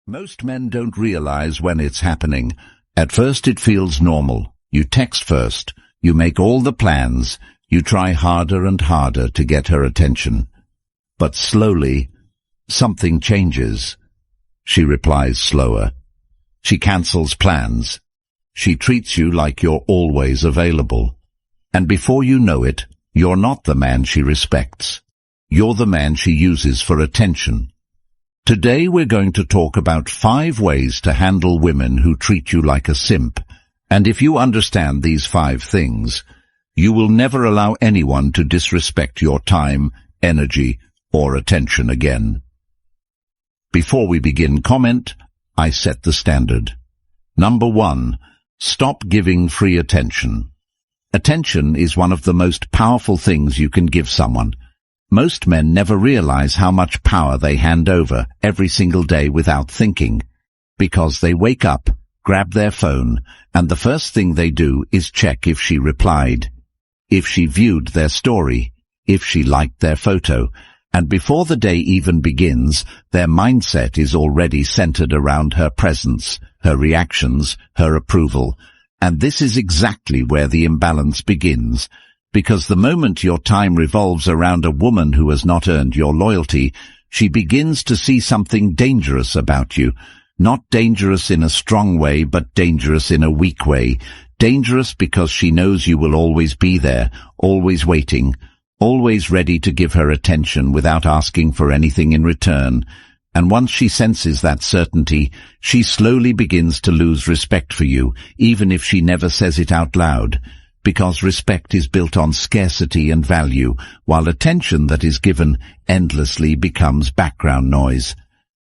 Most men don't realize when it's happening. At first it feels normal. You text first. You make all the plans. You try harder and harder to get her attention. But slowly, something changes. She replies slower. She cancels plans. She treats you like you're always available. And before you know it, you're not the man she respects. You're the man she uses for attention. Today we're going to talk about 5 ways to handle women who treat you like a simp. And if you understand these 5 things, you will never allow anyone to disrespect your time, energy, or attention again. Before we begin, comment, I set the standard. Number 1. Stop giving free attention. Attention is one of the most powerful things you can give someone. Most men never realize how much power they hand over every single day without thinking, because they wake up, grab their phone, and the first thing they do is check if she replied, if she viewed their story, if she liked their photo, and before the day even begins, their mindset is already centered around her presence, her reactions, her approval, and this is exactly where the imbalance begins. Because the moment your time revolves around a woman who has not earned your loyalty, she begins to see something dangerous about you. Not dangerous in a strong way, but dangerous in a weak way. Dangerous because she knows you will always be there, always waiting, always ready to give her attention without asking for anything in return. And once she senses that certainty, she slowly begins to lose respect for you, even if she never says it out loud. Because respect is built on scarcity and value, while attention that is given endlessly becomes background noise.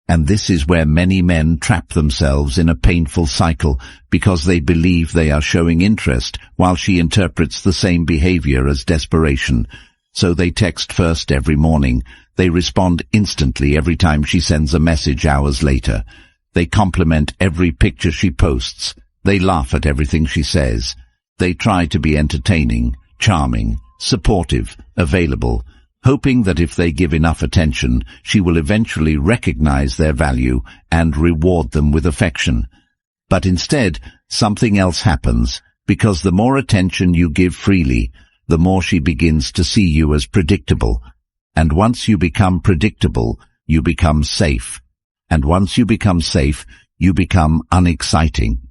And this is where many men trap themselves in a painful cycle, because they believe they are showing interest, while she interprets the same behavior as desperation. So they text first every morning. They respond instantly every time she sends a message hours later. They compliment every picture she posts. They laugh at everything she says. They try to be entertaining, charming, supportive, available, hoping that if they give enough attention, she will eventually recognize their value and reward them with affection. But instead, something else happens, because the more attention you give freely, the more she begins to see you as predictable. And once you become predictable, you become safe. And once you become safe, you become unexciting.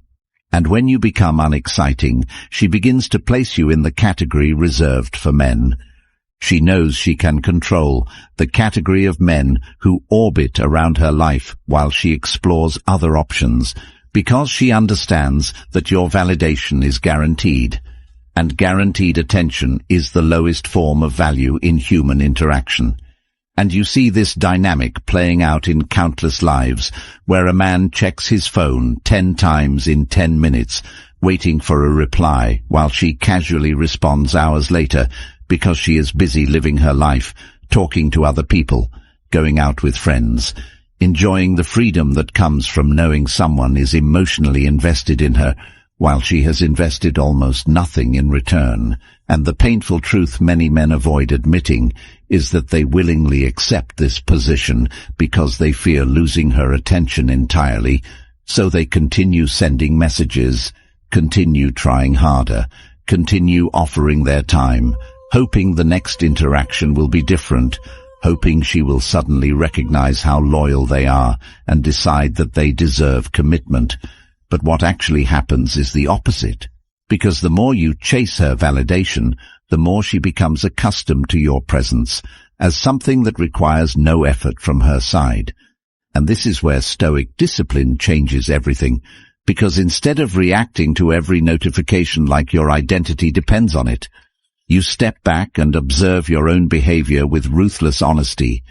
And when you become unexciting, she begins to place you in the category reserved for men. She knows she can control the category of men who orbit around her life while she explores other options, because she understands that your validation is guaranteed, and guaranteed attention is the lowest form of value in human interaction. And you see this dynamic playing out in countless lives, where a man checks his phone 10 times in 10 minutes, waiting for a reply, while she casually responds hours later, because she is busy living her life, talking to other people, going out with friends, enjoying the freedom that comes from knowing someone is emotionally invested in her, while she has invested almost nothing in return. And the painful truth many men avoid admitting is that they willingly accept this position because they fear losing her attention entirely, so they continue sending messages, continue trying harder, continue offering their time, hoping the next interaction will be different, hoping she will suddenly recognize how loyal they are and decide that they deserve commitment. But what actually happens is the opposite, because the more you chase her validation, the more she becomes accustomed to your presence as something that requires no effort from her side. And this is where Stoic discipline changes everything, because instead of reacting to every notification like your identity depends on it, you step back and observe your own behavior with ruthless honesty.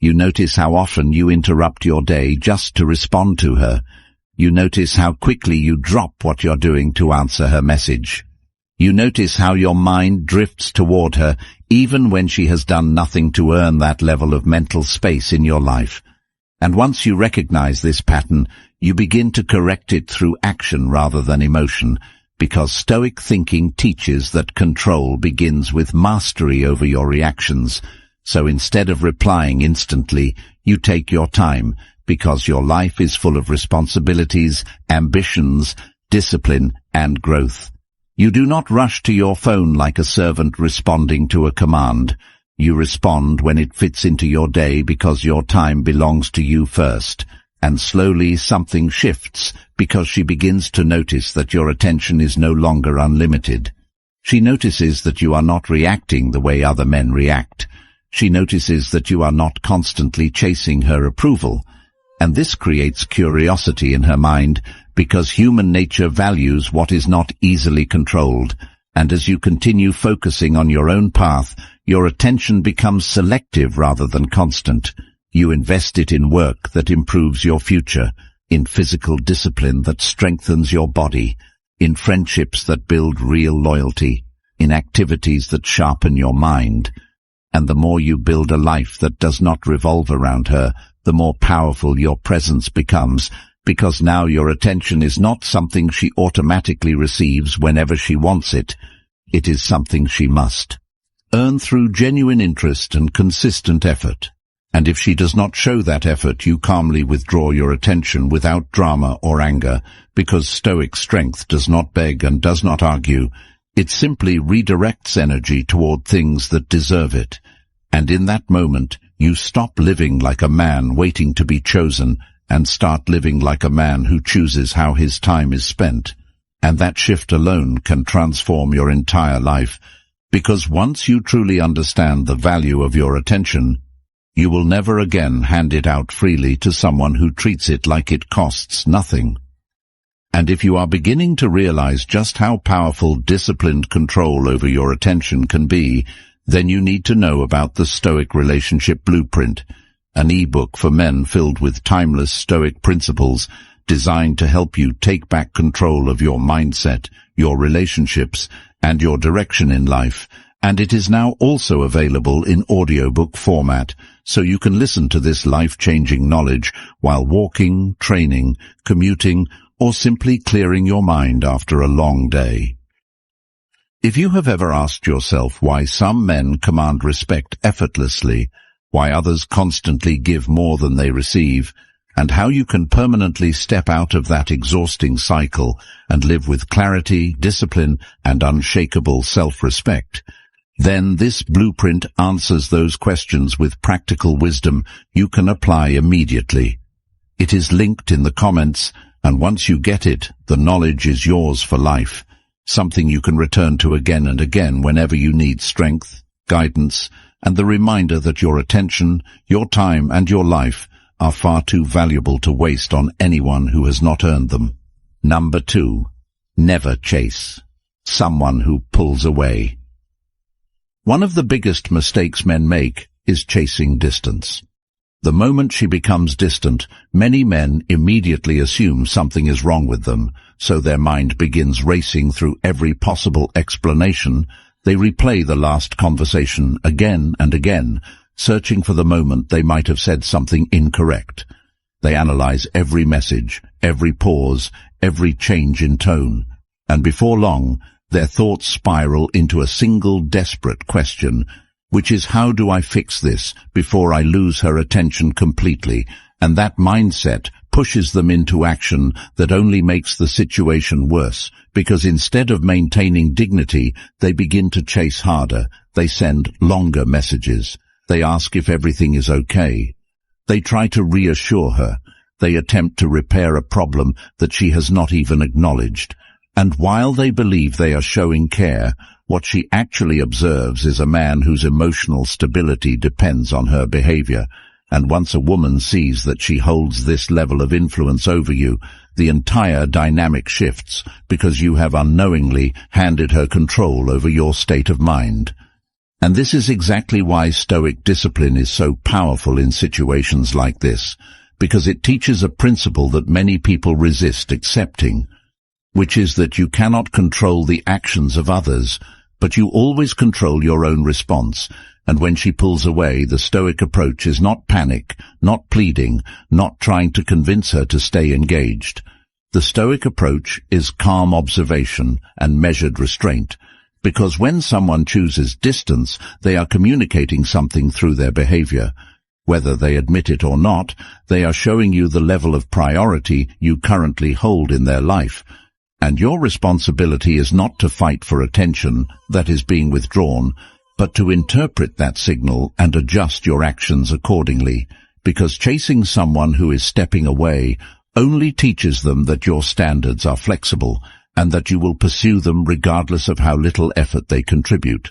You notice how often you interrupt your day just to respond to her. You notice how quickly you drop what you're doing to answer her message. You notice how your mind drifts toward her even when she has done nothing to earn that level of mental space in your life. And once you recognize this pattern, you begin to correct it through action rather than emotion, because Stoic thinking teaches that control begins with mastery over your reactions. So instead of replying instantly, you take your time, because your life is full of responsibilities, ambitions, discipline, and growth. You do not rush to your phone like a servant responding to a command. You respond when it fits into your day because your time belongs to you first. And slowly something shifts because she begins to notice that your attention is no longer unlimited. She notices that you are not reacting the way other men react. She notices that you are not constantly chasing her approval. And this creates curiosity in her mind because human nature values what is not easily controlled. And as you continue focusing on your own path, your attention becomes selective rather than constant. You invest it in work that improves your future, in physical discipline that strengthens your body, in friendships that build real loyalty, in activities that sharpen your mind. And the more you build a life that does not revolve around her, the more powerful your presence becomes, because now your attention is not something she automatically receives whenever she wants it. It is something she must earn through genuine interest and consistent effort. And if she does not show that effort, you calmly withdraw your attention without drama or anger, because Stoic strength does not beg and does not argue. It simply redirects energy toward things that deserve it. And in that moment, you stop living like a man waiting to be chosen and start living like a man who chooses how his time is spent. And that shift alone can transform your entire life, because once you truly understand the value of your attention, you will never again hand it out freely to someone who treats it like it costs nothing. And if you are beginning to realize just how powerful disciplined control over your attention can be, then you need to know about the Stoic Relationship Blueprint, an e-book for men filled with timeless Stoic principles designed to help you take back control of your mindset, your relationships, and your direction in life. And it is now also available in audiobook format, so you can listen to this life-changing knowledge while walking, training, commuting, or simply clearing your mind after a long day. If you have ever asked yourself why some men command respect effortlessly, why others constantly give more than they receive, and how you can permanently step out of that exhausting cycle and live with clarity, discipline, and unshakable self-respect, then this blueprint answers those questions with practical wisdom you can apply immediately. It is linked in the comments, and once you get it, the knowledge is yours for life, something you can return to again and again whenever you need strength, guidance, and the reminder that your attention, your time, and your life are far too valuable to waste on anyone who has not earned them. Number 2. Never chase someone who pulls away. One of the biggest mistakes men make is chasing distance. The moment she becomes distant, many men immediately assume something is wrong with them, so their mind begins racing through every possible explanation. They replay the last conversation again and again, searching for the moment they might have said something incorrect. They analyze every message, every pause, every change in tone, and before long, their thoughts spiral into a single desperate question, which is, how do I fix this before I lose her attention completely? And that mindset pushes them into action that only makes the situation worse, because instead of maintaining dignity, they begin to chase harder. They send longer messages. They ask if everything is okay. They try to reassure her. They attempt to repair a problem that she has not even acknowledged. And while they believe they are showing care, what she actually observes is a man whose emotional stability depends on her behavior. And once a woman sees that she holds this level of influence over you, the entire dynamic shifts, because you have unknowingly handed her control over your state of mind. And this is exactly why Stoic discipline is so powerful in situations like this, because it teaches a principle that many people resist accepting, which is that you cannot control the actions of others, but you always control your own response. And when she pulls away, the Stoic approach is not panic, not pleading, not trying to convince her to stay engaged. The Stoic approach is calm observation and measured restraint, because when someone chooses distance, they are communicating something through their behavior. Whether they admit it or not, they are showing you the level of priority you currently hold in their life. And your responsibility is not to fight for attention that is being withdrawn, but to interpret that signal and adjust your actions accordingly, because chasing someone who is stepping away only teaches them that your standards are flexible and that you will pursue them regardless of how little effort they contribute.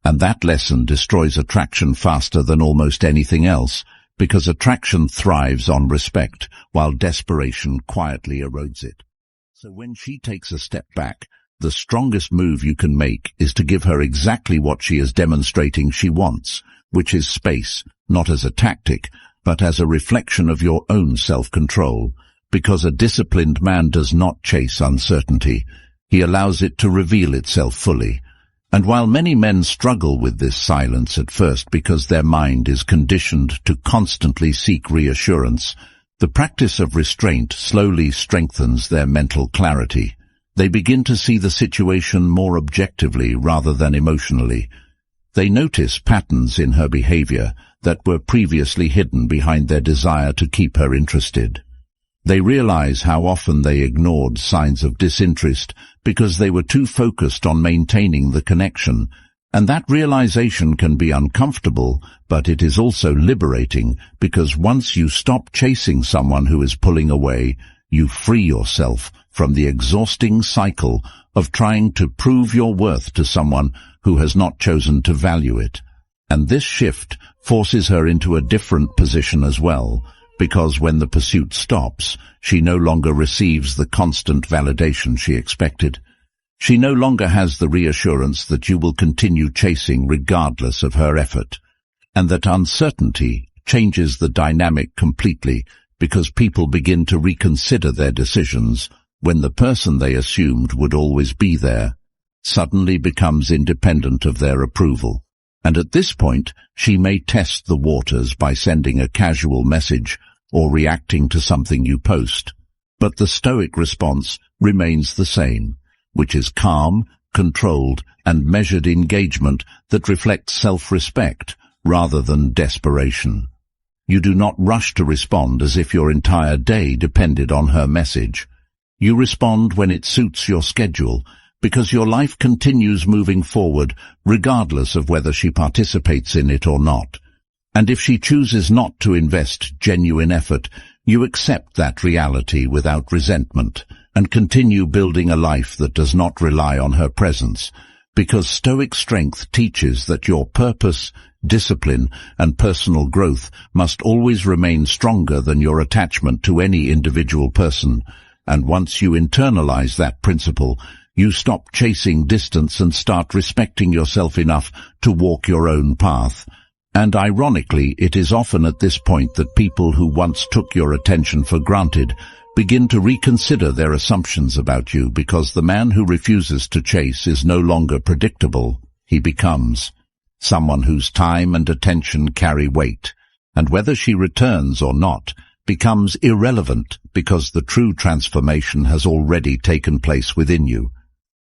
And that lesson destroys attraction faster than almost anything else, because attraction thrives on respect, while desperation quietly erodes it. So when she takes a step back, the strongest move you can make is to give her exactly what she is demonstrating she wants, which is space, not as a tactic, but as a reflection of your own self-control. Because a disciplined man does not chase uncertainty, he allows it to reveal itself fully. And while many men struggle with this silence at first because their mind is conditioned to constantly seek reassurance, the practice of restraint slowly strengthens their mental clarity. They begin to see the situation more objectively rather than emotionally. They notice patterns in her behavior that were previously hidden behind their desire to keep her interested. They realize how often they ignored signs of disinterest because they were too focused on maintaining the connection, and that realization can be uncomfortable, but it is also liberating, because once you stop chasing someone who is pulling away, you free yourself from the exhausting cycle of trying to prove your worth to someone who has not chosen to value it. And this shift forces her into a different position as well, because when the pursuit stops, she no longer receives the constant validation she expected. She no longer has the reassurance that you will continue chasing regardless of her effort, and that uncertainty changes the dynamic completely, because people begin to reconsider their decisions when the person they assumed would always be there suddenly becomes independent of their approval. And at this point, she may test the waters by sending a casual message or reacting to something you post. But the Stoic response remains the same, which is calm, controlled, and measured engagement that reflects self-respect rather than desperation. You do not rush to respond as if your entire day depended on her message. You respond when it suits your schedule, because your life continues moving forward regardless of whether she participates in it or not. And if she chooses not to invest genuine effort, you accept that reality without resentment and continue building a life that does not rely on her presence, because Stoic strength teaches that your purpose, discipline, and personal growth must always remain stronger than your attachment to any individual person. And once you internalize that principle, you stop chasing distance and start respecting yourself enough to walk your own path. And ironically, it is often at this point that people who once took your attention for granted begin to reconsider their assumptions about you, because the man who refuses to chase is no longer predictable. He becomes someone whose time and attention carry weight, and whether she returns or not becomes irrelevant, because the true transformation has already taken place within you.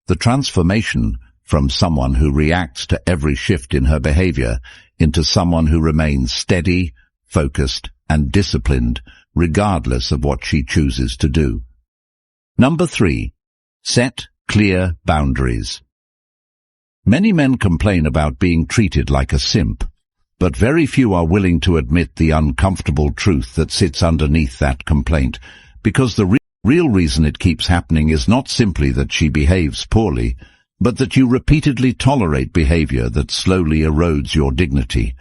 The transformation from someone who reacts to every shift in her behavior into someone who remains steady, focused, and disciplined, regardless of what she chooses to do. Number 3. Set clear boundaries. Many men complain about being treated like a simp, but very few are willing to admit the uncomfortable truth that sits underneath that complaint, because the real reason it keeps happening is not simply that she behaves poorly, but that you repeatedly tolerate behavior that slowly erodes your dignity.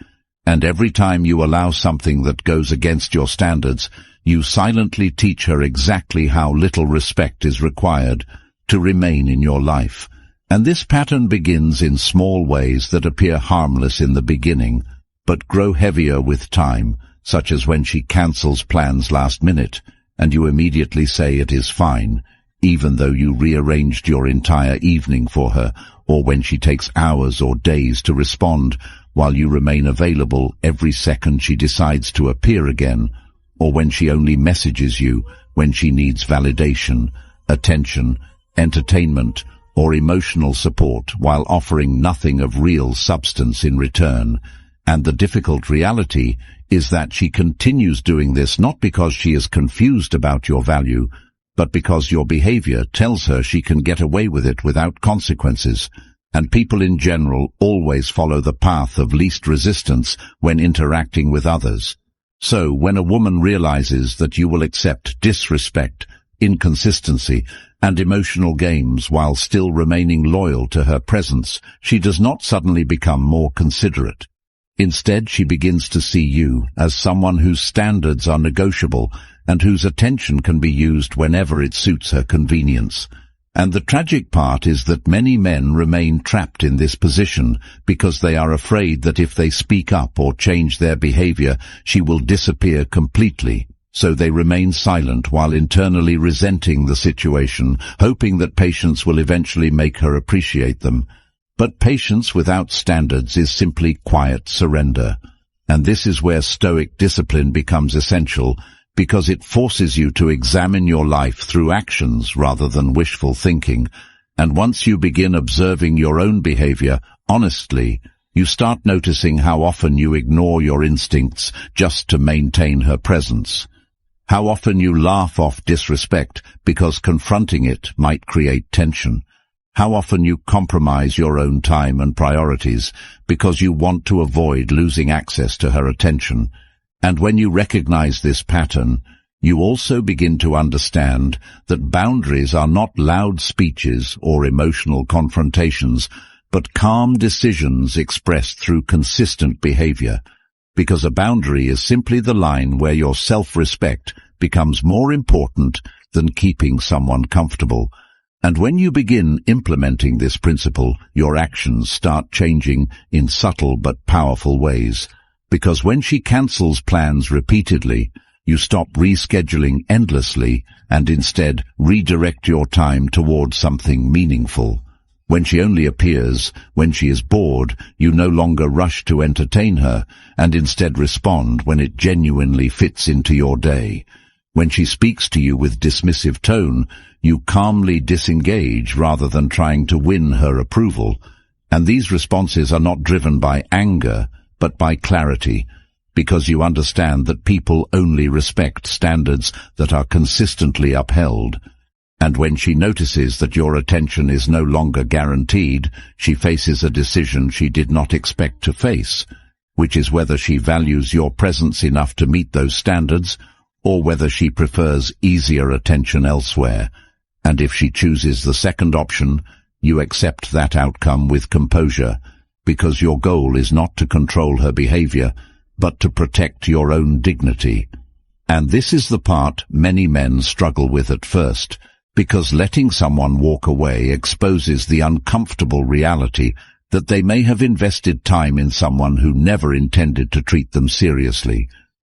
And every time you allow something that goes against your standards, you silently teach her exactly how little respect is required to remain in your life. And this pattern begins in small ways that appear harmless in the beginning, but grow heavier with time, such as when she cancels plans last minute, and you immediately say it is fine, even though you rearranged your entire evening for her, or when she takes hours or days to respond while you remain available every second she decides to appear again, or when she only messages you when she needs validation, attention, entertainment, or emotional support, while offering nothing of real substance in return. And the difficult reality is that she continues doing this not because she is confused about your value, but because your behavior tells her she can get away with it without consequences, and people in general always follow the path of least resistance when interacting with others. So, when a woman realizes that you will accept disrespect, inconsistency, and emotional games while still remaining loyal to her presence, she does not suddenly become more considerate. Instead, she begins to see you as someone whose standards are negotiable and whose attention can be used whenever it suits her convenience. And the tragic part is that many men remain trapped in this position because they are afraid that if they speak up or change their behavior, she will disappear completely. So they remain silent while internally resenting the situation, hoping that patience will eventually make her appreciate them. But patience without standards is simply quiet surrender. And this is where Stoic discipline becomes essential, because it forces you to examine your life through actions rather than wishful thinking. And once you begin observing your own behavior honestly, you start noticing how often you ignore your instincts just to maintain her presence. How often you laugh off disrespect because confronting it might create tension. How often you compromise your own time and priorities because you want to avoid losing access to her attention. And when you recognize this pattern, you also begin to understand that boundaries are not loud speeches or emotional confrontations, but calm decisions expressed through consistent behavior. Because a boundary is simply the line where your self-respect becomes more important than keeping someone comfortable. And when you begin implementing this principle, your actions start changing in subtle but powerful ways. Because when she cancels plans repeatedly, you stop rescheduling endlessly and instead redirect your time towards something meaningful. When she only appears when she is bored, you no longer rush to entertain her and instead respond when it genuinely fits into your day. When she speaks to you with dismissive tone, you calmly disengage rather than trying to win her approval. And these responses are not driven by anger, but by clarity, because you understand that people only respect standards that are consistently upheld. And when she notices that your attention is no longer guaranteed, she faces a decision she did not expect to face, which is whether she values your presence enough to meet those standards, or whether she prefers easier attention elsewhere. And if she chooses the second option, you accept that outcome with composure, because your goal is not to control her behavior, but to protect your own dignity. And this is the part many men struggle with at first, because letting someone walk away exposes the uncomfortable reality that they may have invested time in someone who never intended to treat them seriously.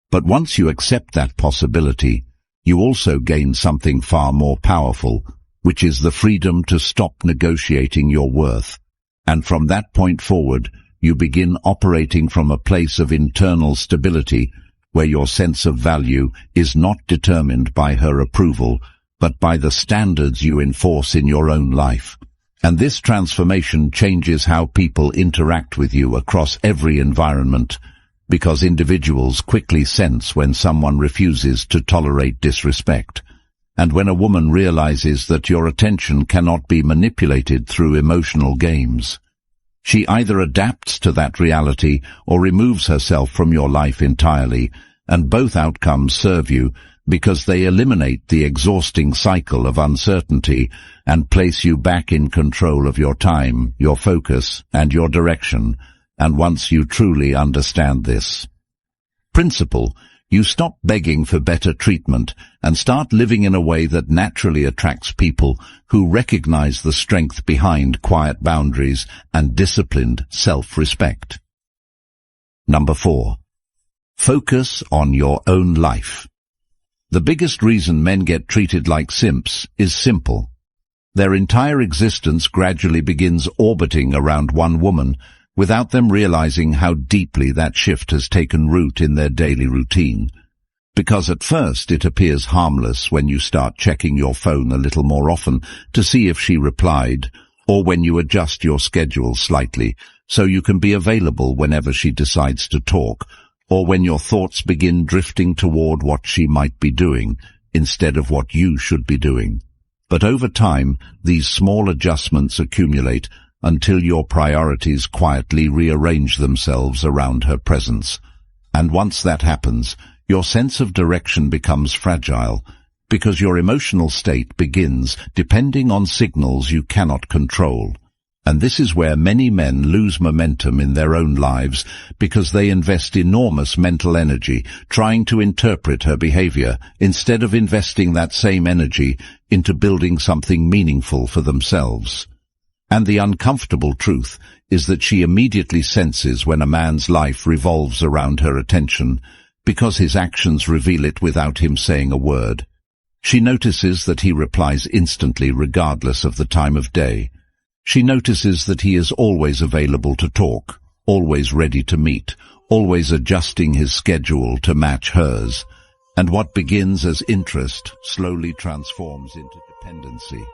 But once you accept that possibility, you also gain something far more powerful, which is the freedom to stop negotiating your worth. And from that point forward, you begin operating from a place of internal stability, where your sense of value is not determined by her approval, but by the standards you enforce in your own life. And this transformation changes how people interact with you across every environment, because individuals quickly sense when someone refuses to tolerate disrespect. And when a woman realizes that your attention cannot be manipulated through emotional games, she either adapts to that reality or removes herself from your life entirely, and both outcomes serve you because they eliminate the exhausting cycle of uncertainty and place you back in control of your time, your focus, and your direction. And once you truly understand this principle, you stop begging for better treatment and start living in a way that naturally attracts people who recognize the strength behind quiet boundaries and disciplined self-respect. Number 4. Focus on your own life. The biggest reason men get treated like simps is simple. Their entire existence gradually begins orbiting around one woman, without them realizing how deeply that shift has taken root in their daily routine. Because at first it appears harmless when you start checking your phone a little more often to see if she replied, or when you adjust your schedule slightly so you can be available whenever she decides to talk, or when your thoughts begin drifting toward what she might be doing instead of what you should be doing. But over time, these small adjustments accumulate until your priorities quietly rearrange themselves around her presence. And once that happens, your sense of direction becomes fragile, because your emotional state begins depending on signals you cannot control. And this is where many men lose momentum in their own lives, because they invest enormous mental energy trying to interpret her behavior instead of investing that same energy into building something meaningful for themselves. And the uncomfortable truth is that she immediately senses when a man's life revolves around her attention, because his actions reveal it without him saying a word. She notices that he replies instantly regardless of the time of day. She notices that he is always available to talk, always ready to meet, always adjusting his schedule to match hers. And what begins as interest slowly transforms into dependency.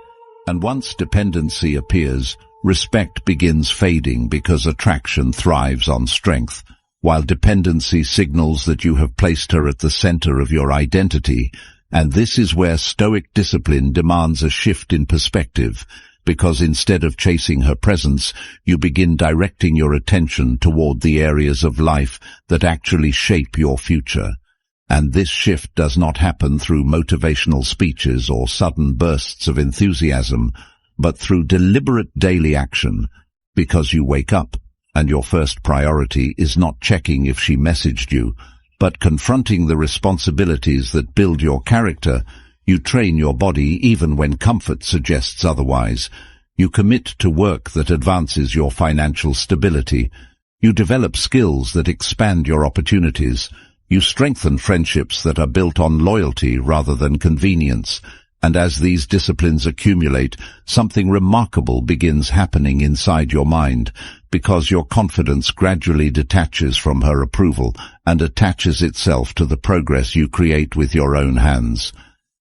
And once dependency appears, respect begins fading because attraction thrives on strength, while dependency signals that you have placed her at the center of your identity. And this is where Stoic discipline demands a shift in perspective, because instead of chasing her presence, you begin directing your attention toward the areas of life that actually shape your future. And this shift does not happen through motivational speeches or sudden bursts of enthusiasm, but through deliberate daily action, because you wake up, and your first priority is not checking if she messaged you, but confronting the responsibilities that build your character. You train your body even when comfort suggests otherwise. You commit to work that advances your financial stability. You develop skills that expand your opportunities. You strengthen friendships that are built on loyalty rather than convenience. And as these disciplines accumulate, something remarkable begins happening inside your mind, because your confidence gradually detaches from her approval and attaches itself to the progress you create with your own hands.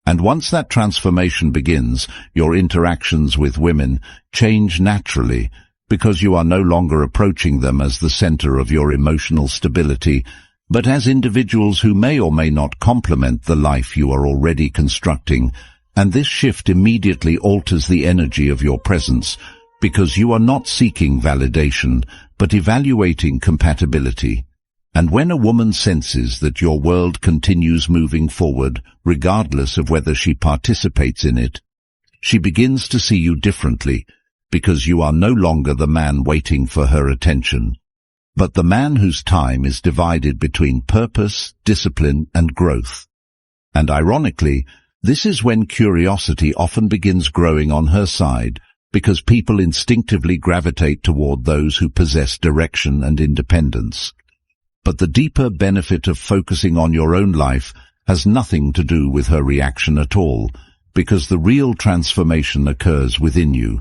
And once that transformation begins, your interactions with women change naturally, because you are no longer approaching them as the center of your emotional stability, but as individuals who may or may not complement the life you are already constructing. And this shift immediately alters the energy of your presence, because you are not seeking validation, but evaluating compatibility. And when a woman senses that your world continues moving forward, regardless of whether she participates in it, she begins to see you differently, because you are no longer the man waiting for her attention, but the man whose time is divided between purpose, discipline, and growth. And ironically, this is when curiosity often begins growing on her side, because people instinctively gravitate toward those who possess direction and independence. But the deeper benefit of focusing on your own life has nothing to do with her reaction at all, because the real transformation occurs within you,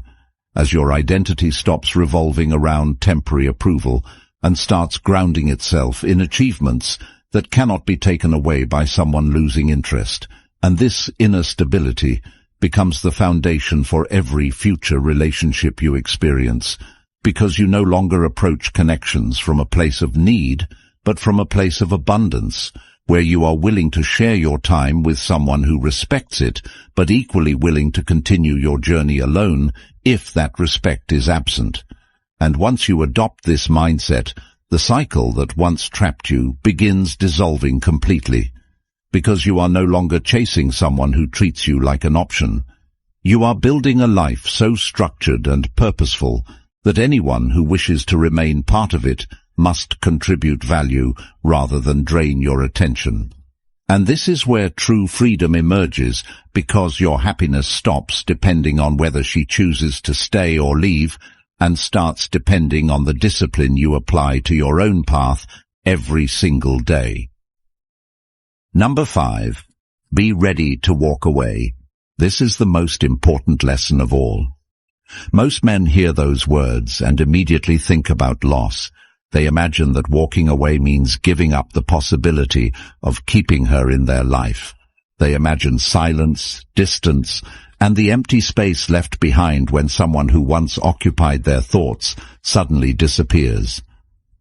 as your identity stops revolving around temporary approval and starts grounding itself in achievements that cannot be taken away by someone losing interest. And this inner stability becomes the foundation for every future relationship you experience, because you no longer approach connections from a place of need, but from a place of abundance, where you are willing to share your time with someone who respects it, but equally willing to continue your journey alone if that respect is absent. And once you adopt this mindset, the cycle that once trapped you begins dissolving completely, because you are no longer chasing someone who treats you like an option. You are building a life so structured and purposeful that anyone who wishes to remain part of it must contribute value rather than drain your attention. And this is where true freedom emerges, because your happiness stops depending on whether she chooses to stay or leave, and starts depending on the discipline you apply to your own path every single day. Number 5. Be ready to walk away. This is the most important lesson of all. Most men hear those words and immediately think about loss. They imagine that walking away means giving up the possibility of keeping her in their life. They imagine silence, distance, and the empty space left behind when someone who once occupied their thoughts suddenly disappears.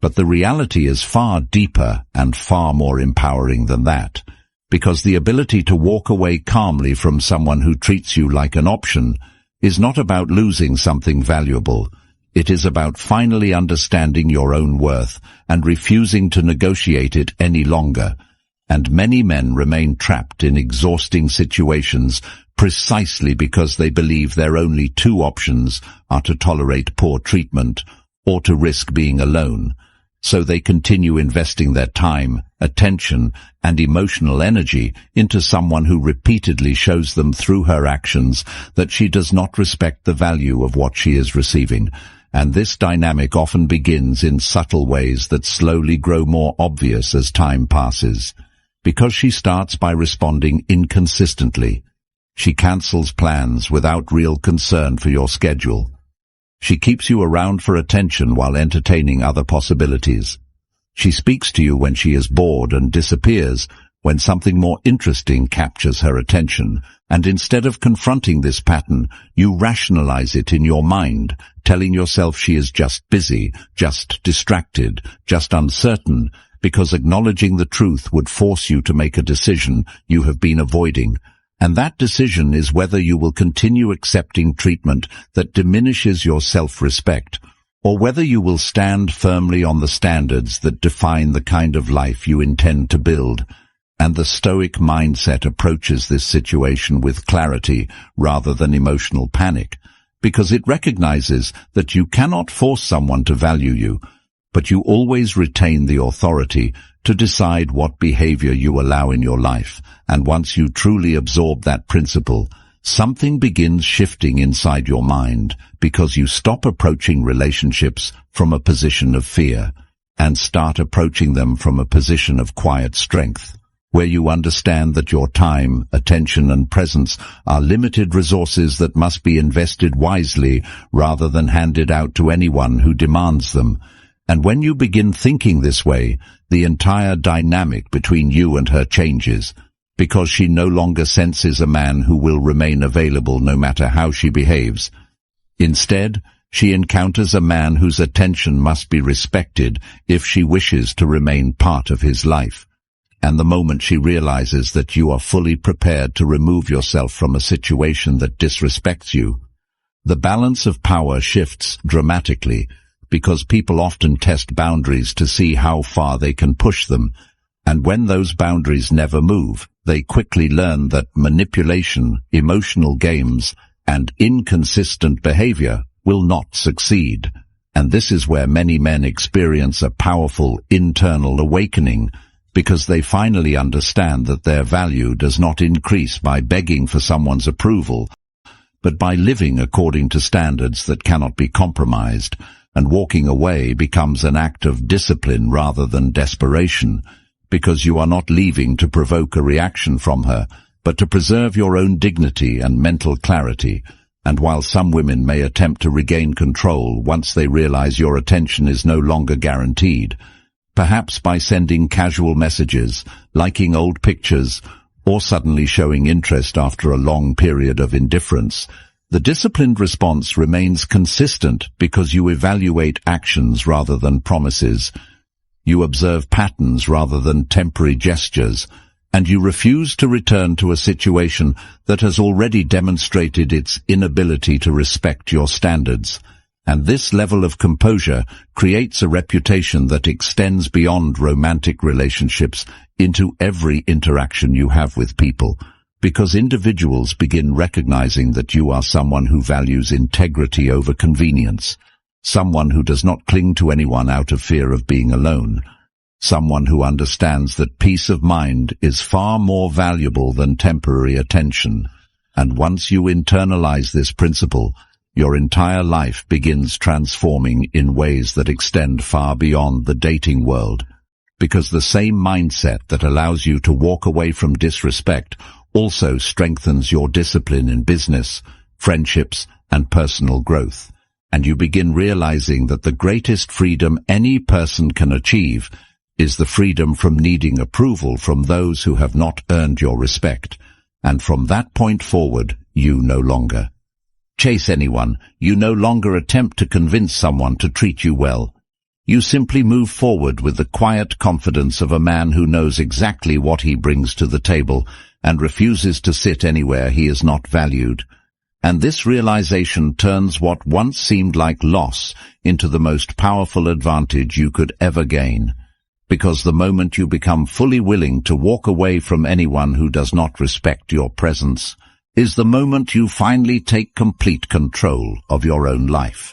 But the reality is far deeper and far more empowering than that, because the ability to walk away calmly from someone who treats you like an option is not about losing something valuable. It is about finally understanding your own worth and refusing to negotiate it any longer. And many men remain trapped in exhausting situations precisely because they believe their only two options are to tolerate poor treatment or to risk being alone. So they continue investing their time, attention, and emotional energy into someone who repeatedly shows them through her actions that she does not respect the value of what she is receiving. And this dynamic often begins in subtle ways that slowly grow more obvious as time passes. Because she starts by responding inconsistently. She cancels plans without real concern for your schedule. She keeps you around for attention while entertaining other possibilities. She speaks to you when she is bored and disappears when something more interesting captures her attention, and instead of confronting this pattern, you rationalize it in your mind, telling yourself she is just busy, just distracted, just uncertain, because acknowledging the truth would force you to make a decision you have been avoiding. And that decision is whether you will continue accepting treatment that diminishes your self-respect, or whether you will stand firmly on the standards that define the kind of life you intend to build. And the Stoic mindset approaches this situation with clarity rather than emotional panic, because it recognizes that you cannot force someone to value you, but you always retain the authority to decide what behavior you allow in your life. And once you truly absorb that principle, something begins shifting inside your mind, because you stop approaching relationships from a position of fear and start approaching them from a position of quiet strength, where you understand that your time, attention, and presence are limited resources that must be invested wisely rather than handed out to anyone who demands them. And when you begin thinking this way, the entire dynamic between you and her changes, because she no longer senses a man who will remain available no matter how she behaves. Instead, she encounters a man whose attention must be respected if she wishes to remain part of his life. And the moment she realizes that you are fully prepared to remove yourself from a situation that disrespects you, the balance of power shifts dramatically, because people often test boundaries to see how far they can push them, and when those boundaries never move, they quickly learn that manipulation, emotional games, and inconsistent behavior will not succeed. And this is where many men experience a powerful internal awakening, because they finally understand that their value does not increase by begging for someone's approval, but by living according to standards that cannot be compromised. And walking away becomes an act of discipline rather than desperation, because you are not leaving to provoke a reaction from her, but to preserve your own dignity and mental clarity. And while some women may attempt to regain control once they realize your attention is no longer guaranteed, perhaps by sending casual messages, liking old pictures, or suddenly showing interest after a long period of indifference, the disciplined response remains consistent because you evaluate actions rather than promises. You observe patterns rather than temporary gestures, and you refuse to return to a situation that has already demonstrated its inability to respect your standards. And this level of composure creates a reputation that extends beyond romantic relationships into every interaction you have with people, because individuals begin recognizing that you are someone who values integrity over convenience, someone who does not cling to anyone out of fear of being alone, someone who understands that peace of mind is far more valuable than temporary attention. And once you internalize this principle, your entire life begins transforming in ways that extend far beyond the dating world, because the same mindset that allows you to walk away from disrespect also strengthens your discipline in business, friendships, and personal growth. And you begin realizing that the greatest freedom any person can achieve is the freedom from needing approval from those who have not earned your respect. And from that point forward, you no longer chase anyone. You no longer attempt to convince someone to treat you well. You simply move forward with the quiet confidence of a man who knows exactly what he brings to the table and refuses to sit anywhere he is not valued. And this realization turns what once seemed like loss into the most powerful advantage you could ever gain. Because the moment you become fully willing to walk away from anyone who does not respect your presence is the moment you finally take complete control of your own life.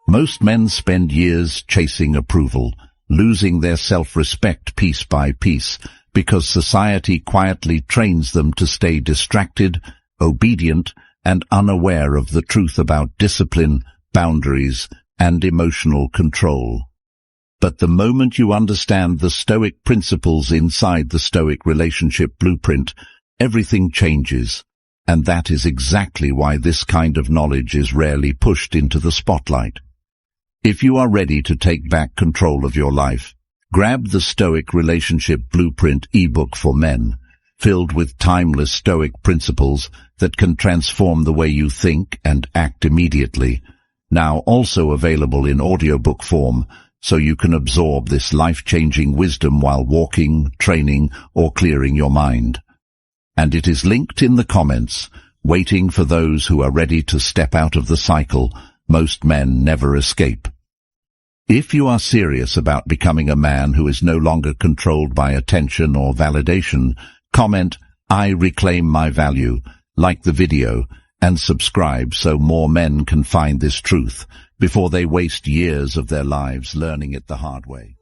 Most men spend years chasing approval, losing their self-respect piece by piece, because society quietly trains them to stay distracted, obedient, and unaware of the truth about discipline, boundaries, and emotional control. But the moment you understand the Stoic principles inside the Stoic relationship blueprint, everything changes. And that is exactly why this kind of knowledge is rarely pushed into the spotlight. If you are ready to take back control of your life, grab the Stoic Relationship Blueprint ebook for men, filled with timeless Stoic principles that can transform the way you think and act immediately, now also available in audiobook form, so you can absorb this life-changing wisdom while walking, training, or clearing your mind. And it is linked in the comments, waiting for those who are ready to step out of the cycle most men never escape. If you are serious about becoming a man who is no longer controlled by attention or validation, comment, "I reclaim my value," like the video, and subscribe so more men can find this truth before they waste years of their lives learning it the hard way.